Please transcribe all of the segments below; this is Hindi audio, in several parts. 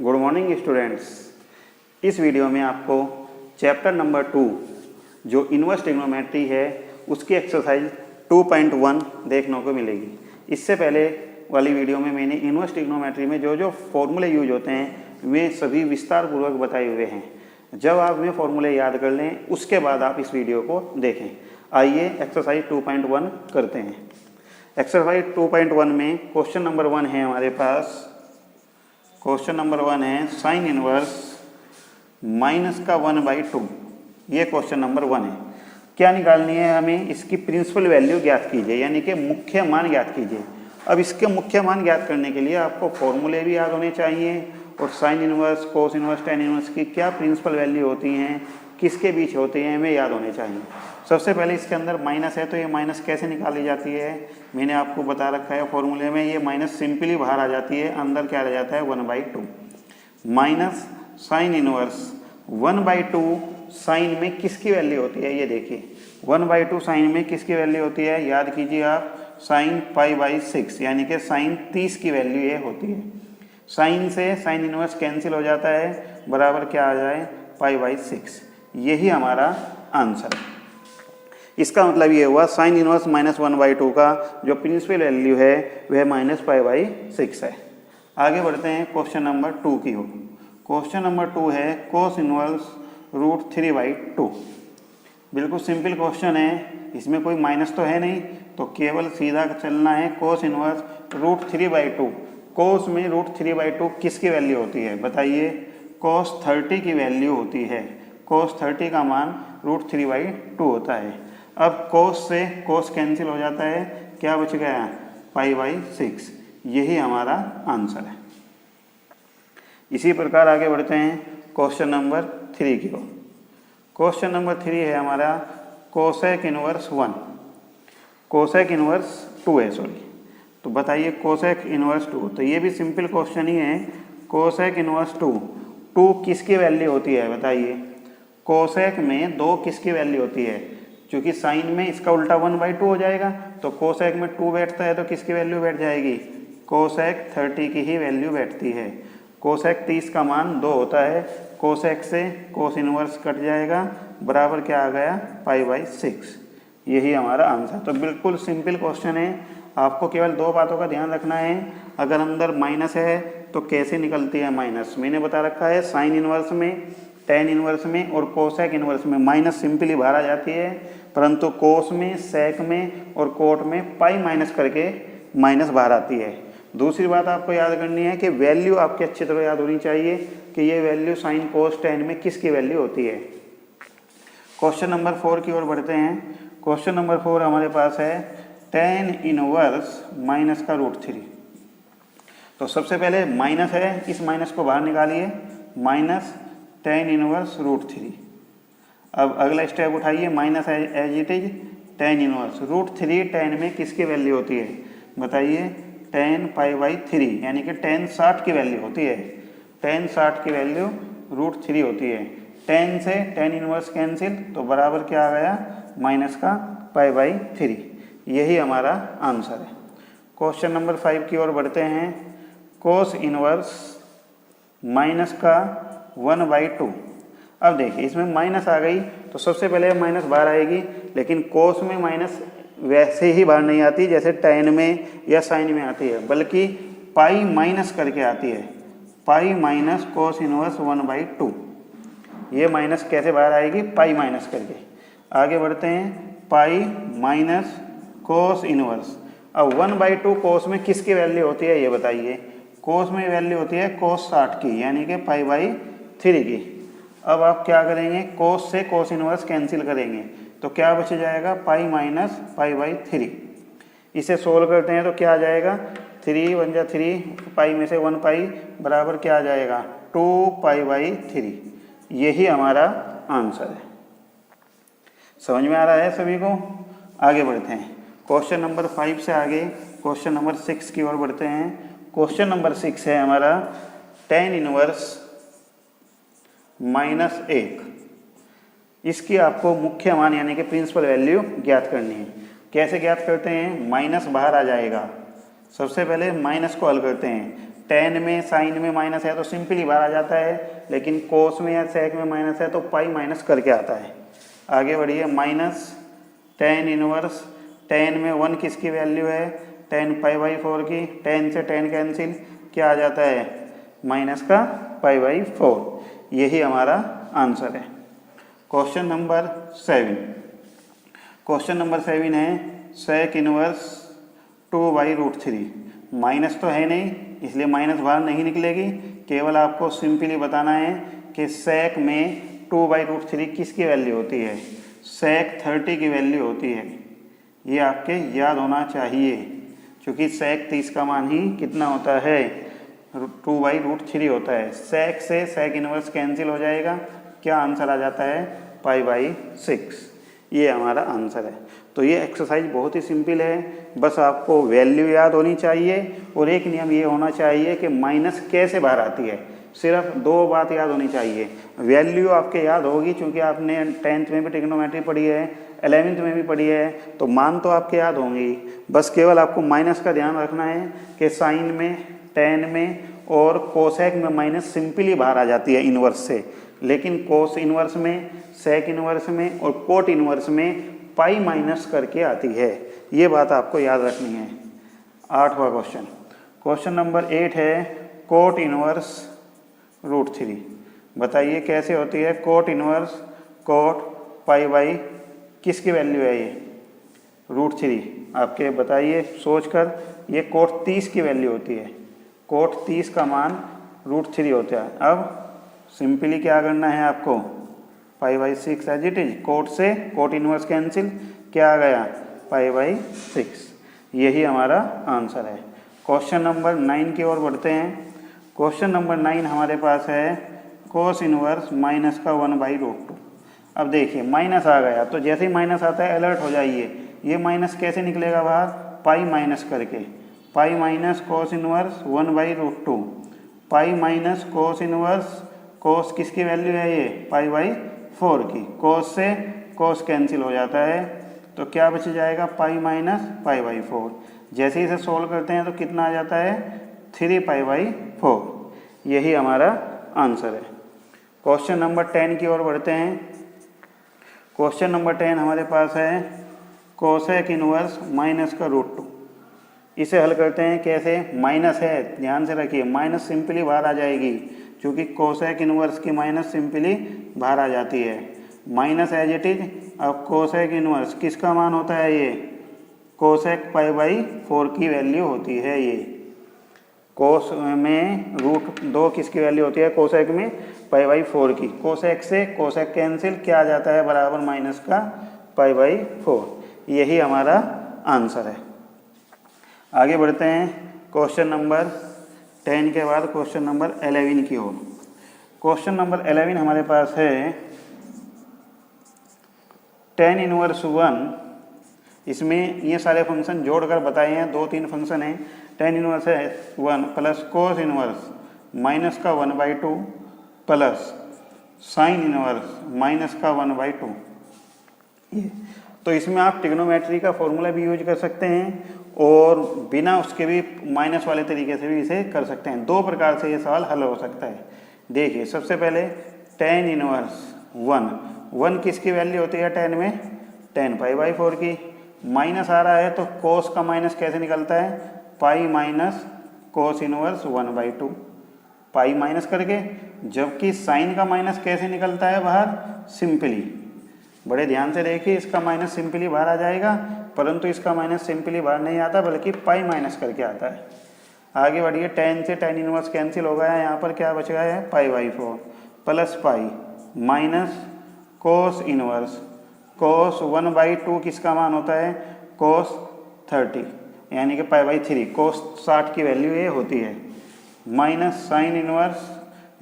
Good morning students. इस वीडियो में आपको चैप्टर नंबर 2 जो इन्वर्स ट्रिग्नोमेट्री है उसकी एक्सरसाइज 2.1 देखने को मिलेगी। इससे पहले वाली वीडियो में मैंने इन्वर्स ट्रिग्नोमेट्री में जो जो फॉर्मूले यूज होते हैं वे सभी विस्तार पूर्वक बताए हुए हैं। जब आप वे फॉर्मूले याद कर लें उसके बाद आप इस वीडियो को देखें। आइए एक्सरसाइज 2.1 करते हैं। एक्सरसाइज 2.1 में क्वेश्चन नंबर 1 है हमारे पास। क्वेश्चन नंबर 1 है साइन इनवर्स माइनस का 1/2। ये क्वेश्चन नंबर 1 है। क्या निकालनी है हमें? इसकी प्रिंसिपल वैल्यू ज्ञात कीजिए, यानी कि मुख्य मान ज्ञात कीजिए। अब इसके मुख्य मान ज्ञात करने के लिए आपको फॉर्मूले भी याद होने चाहिए और sine inverse, cos inverse, tan inverse की क्या प्रिंसिपल वैल्यू होती हैं, किसके बीच होती हैं, हमें याद होने चाहिए। सबसे पहले इसके अंदर माइनस है तो ये माइनस कैसे निकाली जाती है मैंने आपको बता रखा है फॉर्मूले में। ये माइनस सिंपली बाहर आ जाती है, अंदर क्या रह जाता है 1/2 माइनस साइन इनवर्स 1/2 साइन में किसकी वैल्यू होती है ये देखिए। 1/2 साइन में किसकी वैल्यू होती है याद कीजिए आप, साइन π/6 यानी कि साइन 30 की वैल्यू ये होती है। साइन से साइन इनवर्स कैंसिल हो जाता है, बराबर क्या आ जाए π/6। यही हमारा आंसर है। इसका मतलब ये हुआ साइन इनवर्स -1/2 का जो प्रिंसिपल वैल्यू है वह -π/6 है। आगे बढ़ते हैं क्वेश्चन नंबर 2 की ओर। क्वेश्चन नंबर 2 है कोस इनवर्स √3/2। बिल्कुल सिंपल क्वेश्चन है, इसमें कोई माइनस तो है नहीं, तो केवल सीधा चलना है कोस इनवर्स √3/2। कोस में √3/2 किसकी वैल्यू होती है बताइए? कोस 30 की वैल्यू होती है। कोस 30 का मान √3/2 होता है। अब कोस से कोस कैंसिल हो जाता है, क्या बच गया π/6। यही हमारा आंसर है। इसी प्रकार आगे बढ़ते हैं क्वेश्चन नंबर 3 की ओर। क्वेश्चन नंबर 3 है हमारा कोसेक इनवर्स 1, कोसेक इनवर्स 2 है सॉरी। तो बताइए कोसेक इनवर्स 2, तो ये भी सिंपल क्वेश्चन ही है। कोसेक इनवर्स 2 किसकी वैल्यू होती है बताइए? कोसेक में 2 किसकी वैल्यू होती है? क्योंकि साइन में इसका उल्टा 1/2 हो जाएगा, तो कोसेक में 2 बैठता है तो किसकी वैल्यू बैठ जाएगी? कोसेक 30 की ही वैल्यू बैठती है। कोसेक 30 का मान 2 होता है। कोसेक से कोस इनवर्स कट जाएगा, बराबर क्या आ गया π/6। यही हमारा आंसर। तो बिल्कुल सिंपल क्वेश्चन है, आपको केवल 2 बातों का ध्यान रखना है। अगर अंदर माइनस है तो कैसे निकलती है माइनस, मैंने बता रखा है। साइन इनवर्स में, टेन इनवर्स में और कोसेक इनवर्स में माइनस सिंपली बाहर आ जाती है, परंतु कोस में, सेक में और कोट में पाई माइनस करके माइनस बाहर आती है। दूसरी बात आपको याद करनी है कि वैल्यू आपकी अच्छी तरह याद होनी चाहिए कि ये वैल्यू साइन कोस टेन में किसकी वैल्यू होती है। क्वेश्चन नंबर 4 की ओर बढ़ते हैं। क्वेश्चन नंबर 4 हमारे पास है टेन इनवर्स माइनस का √3। तो सबसे पहले माइनस है, इस माइनस को बाहर निकालिए, माइनस टेन इनवर्स √3। अब अगला स्टेप उठाइए, minus as it is tan inverse √3 tan में किसकी वैल्यू होती है बताइए? टेन π/3 यानी कि टेन 60 की वैल्यू होती है। टेन 60 की वैल्यू √3 होती है। टेन से टेन इनवर्स कैंसिल, तो बराबर क्या आ गया माइनस का π/3। यही हमारा आंसर है। क्वेश्चन नंबर 5 की ओर बढ़ते हैं। कोस इनवर्स माइनस का 1/2। अब देखिए इसमें माइनस आ गई तो सबसे पहले माइनस बाहर आएगी, लेकिन कोस में माइनस वैसे ही बाहर नहीं आती जैसे टेन में या साइन में आती है, बल्कि पाई माइनस करके आती है। पाई माइनस कोस इनवर्स 1/2। ये माइनस कैसे बाहर आएगी? पाई माइनस करके। आगे बढ़ते हैं, पाई माइनस कोस इनवर्स। अब 1/2 कोस में किसकी वैल्यू होती है ये बताइए? कोस में वैल्यू होती है कोस 60 की, यानी कि π/3 की। अब आप क्या करेंगे? कोस से कोस इनवर्स कैंसिल करेंगे, तो क्या बच जाएगा पाई माइनस π/3। इसे सोल्व करते हैं तो क्या आ जाएगा? 3 1 जा 3, पाई में से 1 पाई, बराबर क्या आ जाएगा 2π/3। यही हमारा आंसर है। समझ में आ रहा है सभी को? आगे बढ़ते हैं क्वेश्चन नंबर 5 से आगे क्वेश्चन नंबर 6 की ओर बढ़ते हैं। क्वेश्चन नंबर 6 है हमारा टेन इनवर्स -1। इसकी आपको मुख्य मान यानी कि प्रिंसिपल वैल्यू ज्ञात करनी है। कैसे ज्ञात करते हैं? माइनस बाहर आ जाएगा, सबसे पहले माइनस को हल करते हैं। टेन में साइन में माइनस है तो सिंपली बाहर आ जाता है, लेकिन कोस में या सेक में माइनस है तो पाई माइनस करके आता है। आगे बढ़िए, माइनस टेन इनवर्स, टेन में 1 किसकी वैल्यू है, टेन पाई बाई 4 की, टेन से टेन कैंसिल, क्या आ जाता है, माइनस का पाई बाई 4। यही हमारा आंसर है। क्वेश्चन नंबर 7, क्वेश्चन नंबर 7 है सेक इनवर्स 2/√3। माइनस तो है नहीं, इसलिए माइनस बाहर नहीं निकलेगी, केवल आपको सिंपली बताना है कि सेक में 2/√3 किसकी वैल्यू होती है, सेक 30 की वैल्यू होती है। ये आपके याद होना चाहिए, क्योंकि सेक 30 का मान ही कितना होता है, 2/√3 होता है। सेक से सेक इनवर्स कैंसिल हो जाएगा, क्या आंसर आ जाता है, पाई/6। ये हमारा आंसर है। तो ये एक्सरसाइज बहुत ही सिंपल है, बस आपको वैल्यू याद होनी चाहिए और एक नियम ये होना चाहिए कि माइनस कैसे बाहर आती है। सिर्फ 2 बात याद होनी चाहिए। वैल्यू आपके याद होगी क्योंकि आपने 10th में भी ट्रिग्नोमेट्री पढ़ी है, 11th में भी पढ़ी है, तो मान तो आपके याद होंगी। बस केवल आपको माइनस का ध्यान रखना है कि साइन में, टेन में और कोसेक में माइनस सिंपली बाहर आ जाती है इन्वर्स से, लेकिन कोस इन्वर्स में, सेक इन्वर्स में और कोट इन्वर्स में पाई माइनस करके आती है। ये बात आपको याद रखनी है। 8वां क्वेश्चन, क्वेश्चन नंबर 8 है कोट इन्वर्स √3। बताइए कैसे होती है कोट इन्वर्स, कोट पाई/, किसकी वैल्यू है ये, √3। आपके बताइए सोचकर, ये कोट 30 की वैल्यू होती है, कोट 30 का मान √3 होता है। अब सिंपली क्या करना है आपको, पाई/6 एज इट इज, कोट से कोट इनवर्स कैंसिल, क्या आ गया, पाई/6। यही हमारा आंसर है। क्वेश्चन नंबर 9 की ओर बढ़ते हैं। क्वेश्चन नंबर 9 हमारे पास है कोस इनवर्स माइनस का 1/√2। अब देखिए माइनस आ गया, तो जैसे ही माइनस आता है अलर्ट हो जाइए। ये माइनस कैसे निकलेगा बाहर, पाई माइनस करके, pi minus cos inverse 1/√2, pi minus cos inverse, cos किसकी वैल्यू है ये, पाई/4 की, कोस से कोस कैंसिल हो जाता है, तो क्या बच जाएगा, पाई माइनस पाई/4। जैसे ही इसे सोल्व करते हैं तो कितना आ जाता है, 3 पाई/4। यही हमारा आंसर है। क्वेश्चन नंबर 10 की ओर बढ़ते हैं। क्वेश्चन नंबर 10 हमारे पास है कोसेक इनवर्स माइनस का √2। इसे हल करते हैं कैसे, माइनस है, ध्यान से रखिए, माइनस सिंपली बाहर आ जाएगी, क्योंकि कोसेक इनवर्स की माइनस सिंपली बाहर आ जाती है, माइनस एज इट इज। अब कोसेक इनवर्स किसका मान होता है, ये कोसेक पाई/4 की वैल्यू होती है। ये कोस में √2 किसकी वैल्यू होती है, कोसेक में पाई/4 की, कोसेक से कोसेक कैंसिल, क्या आ जाता है, बराबर माइनस का पाई/4। यही हमारा आंसर है। आगे बढ़ते हैं क्वेश्चन नंबर 10 के बाद क्वेश्चन नंबर 11 की ओर। क्वेश्चन नंबर 11 हमारे पास है tan इनवर्स 1। इसमें ये सारे फंक्शन जोड़कर बताए हैं, 2-3 फंक्शन हैं। tan इनवर्स है 1 प्लस कोस इनवर्स माइनस का 1/2 प्लस साइन इनवर्स माइनस का 1/2। ये तो इसमें आप ट्रिग्नोमेट्री का फॉर्मूला भी यूज कर सकते हैं और बिना उसके भी माइनस वाले तरीके से भी इसे कर सकते हैं। 2 प्रकार से ये सवाल हल हो सकता है। देखिए सबसे पहले tan इनवर्स 1 किसकी वैल्यू होती है tan में, tan पाई/4 की, माइनस आ रहा है तो कोस का माइनस कैसे निकलता है, पाई माइनस कोस इनवर्स 1/2, पाई माइनस करके। जबकि साइन का माइनस कैसे निकलता है बाहर, सिंपली, बड़े ध्यान से देखिए, इसका माइनस सिंपली बाहर आ जाएगा, परंतु इसका माइनस सिंपली बाहर नहीं आता बल्कि पाई माइनस करके आता है। आगे बढ़िए, tan से tan इनवर्स कैंसिल हो गया, यहाँ पर क्या बच गया है, पाई/4 plus pi minus cos inverse, cos 1/2 किसका मान होता है, कोस 30 यानी कि पाई/3, कोस 60 की वैल्यू ये होती है, माइनस साइन इनवर्स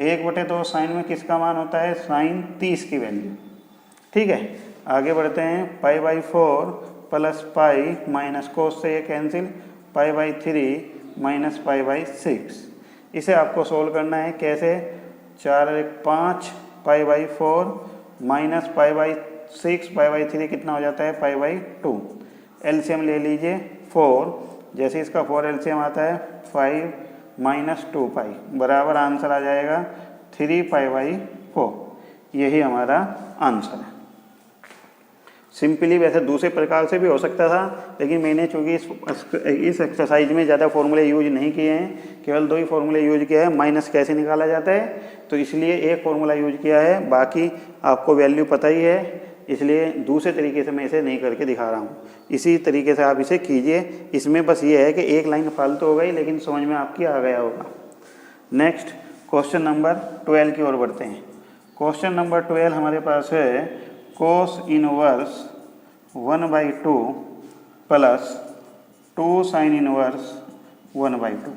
1/2 साइन में किसका मान होता है, साइन 30 की वैल्यू। ठीक है, आगे बढ़ते हैं, पाई/4 प्लस पाई माइनस कोस से ये कैंसिल, पाई/3 माइनस पाई/6। इसे आपको सोल्व करना है कैसे, 4 और 1 5, पाई/4 माइनस पाई/6, पाई/3 कितना हो जाता है, पाई/2। एलसीएम ले लीजिए 4, जैसे इसका 4 एलसीएम आता है 5 माइनस 2π बराबर आंसर आ जाएगा 3π/4। यही हमारा आंसर है। सिंपली वैसे दूसरे प्रकार से भी हो सकता था, लेकिन मैंने चूँकि इस एक्सरसाइज में ज़्यादा फॉर्मूले यूज नहीं किए हैं, केवल 2 ही फॉर्मूले यूज किया है, माइनस कैसे निकाला जाता है, तो इसलिए एक फॉर्मूला यूज किया है, बाकी आपको वैल्यू पता ही है, इसलिए दूसरे तरीके से मैं इसे नहीं करके दिखा रहा हूँ। इसी तरीके से आप इसे कीजिए। इसमें बस ये है कि एक लाइन फालतू हो गई, लेकिन समझ में आपकी आ गया होगा। नेक्स्ट क्वेश्चन नंबर 12 की ओर बढ़ते हैं। क्वेश्चन नंबर 12 हमारे पास है cos inverse 1/2 plus 2 sine inverse 1/2।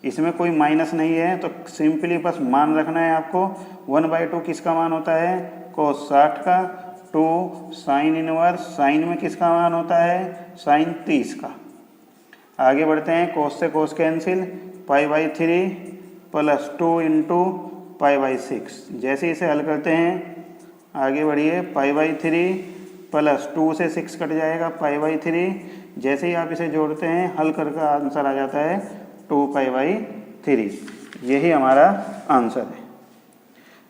इसमें कोई माइनस नहीं है, तो सिंपली बस मान रखना है आपको। 1/2 किसका मान होता है? कोस 60 का। 2 साइन इनवर्स, साइन में किसका मान होता है? साइन 30 का। आगे बढ़ते हैं, कोस से कोस कैंसिल, π/3 प्लस 2 इंटू π/6। जैसे इसे हल करते हैं, आगे बढ़िए, π/3 प्लस 2 से 6 कट जाएगा, π/3। जैसे ही आप इसे जोड़ते हैं, हल करके आंसर आ जाता है 2π/3। यही हमारा आंसर है।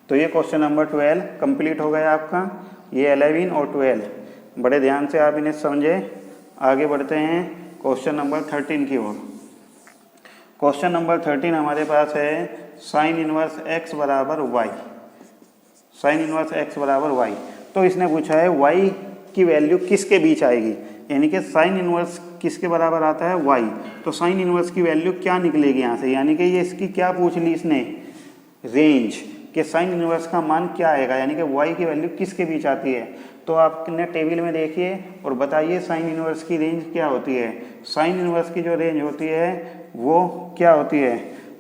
तो ये क्वेश्चन नंबर 12 कंप्लीट हो गया आपका। ये 11 और 12 बड़े ध्यान से आप इन्हें समझे। आगे बढ़ते हैं क्वेश्चन नंबर 13 की ओर। क्वेश्चन नंबर 13 हमारे पास है साइन इनवर्स x बराबर y। साइन इनवर्स x बराबर y। तो इसने पूछा है y की वैल्यू किसके बीच आएगी, यानी कि साइन इनवर्स किसके बराबर आता है? y। तो साइन इनवर्स की वैल्यू क्या निकलेगी यहाँ से, यानी कि ये इसकी क्या पूछ ली इसने? रेंज कि साइन इनवर्स का मान क्या आएगा, यानी कि y की वैल्यू किसके बीच आती है। तो आपने टेबल में देखिए और बताइए साइन इनवर्स की रेंज क्या होती है। साइन इनवर्स की जो रेंज होती है वो क्या होती है?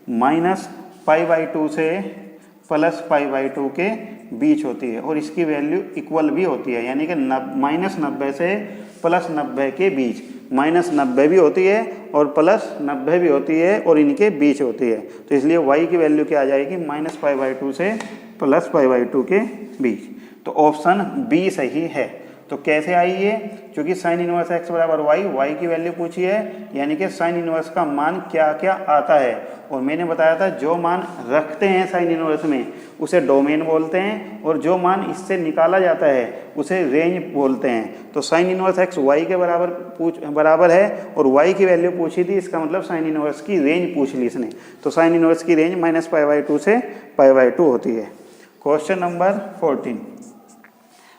-π/2 से +π/2 के बीच होती है, और इसकी वैल्यू इक्वल भी होती है, यानी कि -90 से +90 के बीच। -90 भी होती है और +90 भी होती है, और इनके बीच होती है। तो इसलिए y की वैल्यू क्या आ जाएगी? -π/2 से +π/2 के बीच। तो ऑप्शन बी सही है। तो कैसे आई ये? क्योंकि साइन इनवर्स x बराबर y की वैल्यू पूछी है, यानी कि साइन इनवर्स का मान क्या क्या आता है। और मैंने बताया था जो मान रखते हैं साइन इनवर्स में उसे डोमेन बोलते हैं, और जो मान इससे निकाला जाता है उसे रेंज बोलते हैं। तो साइन इनवर्स x y के बराबर है और y की वैल्यू पूछी थी, इसका मतलब साइन इनवर्स की रेंज पूछ ली इसने। तो साइन इनवर्स की रेंज -π/2 से π/2 होती है। क्वेश्चन नंबर 14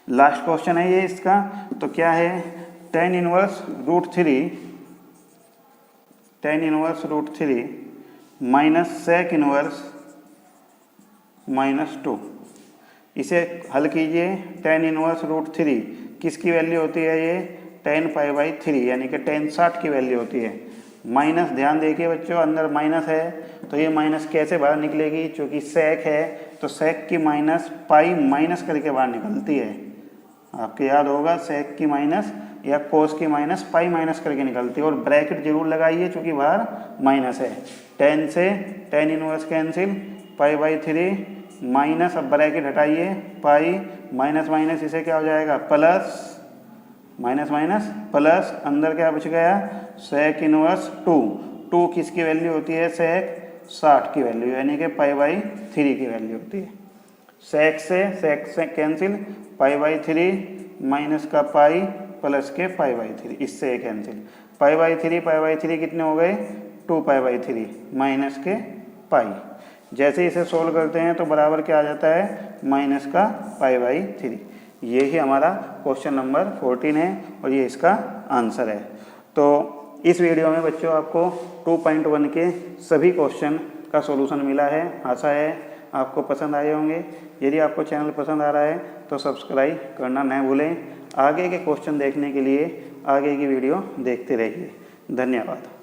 लास्ट क्वेश्चन है ये इसका। तो क्या है? tan inverse √3 minus sec inverse -2। इसे हल कीजिए। tan इनवर्स √3 किसकी वैल्यू होती है? ये tan π/3, यानी कि tan 60 की वैल्यू होती है। माइनस, ध्यान देखिए बच्चों, अंदर माइनस है, तो ये माइनस कैसे बाहर निकलेगी? क्योंकि sec है, तो sec की माइनस पाई माइनस करके बाहर निकलती है। आपको याद होगा sec की माइनस या cos की माइनस पाई माइनस करके निकलती है, और ब्रैकेट जरूर लगाइए क्योंकि बाहर माइनस है। tan से tan इनवर्स कैंसिल, π/3 माइनस, अब ब्रैकेट हटाइए, पाई माइनस माइनस इसे क्या हो जाएगा? प्लस, माइनस माइनस प्लस, अंदर क्या बच गया? sec इनवर्स 2 किसकी वैल्यू होती है? sec 60 की वैल्यू, यानी कि π/3 की वैल्यू होती है। sec से कैंसिल, π/3 माइनस का पाई प्लस के π/3, इससे कैंसिल। π/3 कितने हो गए? 2π/3 माइनस के पाई। जैसे इसे सोल्व करते हैं तो बराबर क्या आ जाता है? माइनस का π/3। यही हमारा क्वेश्चन नंबर 14 है और ये इसका आंसर है। तो इस वीडियो में बच्चों आपको 2.1 के सभी क्वेश्चन का सॉल्यूशन मिला है। आशा है आपको पसंद आए होंगे। यदि आपको चैनल पसंद आ रहा है तो सब्सक्राइब करना न भूलें। आगे के क्वेश्चन देखने के लिए आगे की वीडियो देखते रहिए। धन्यवाद।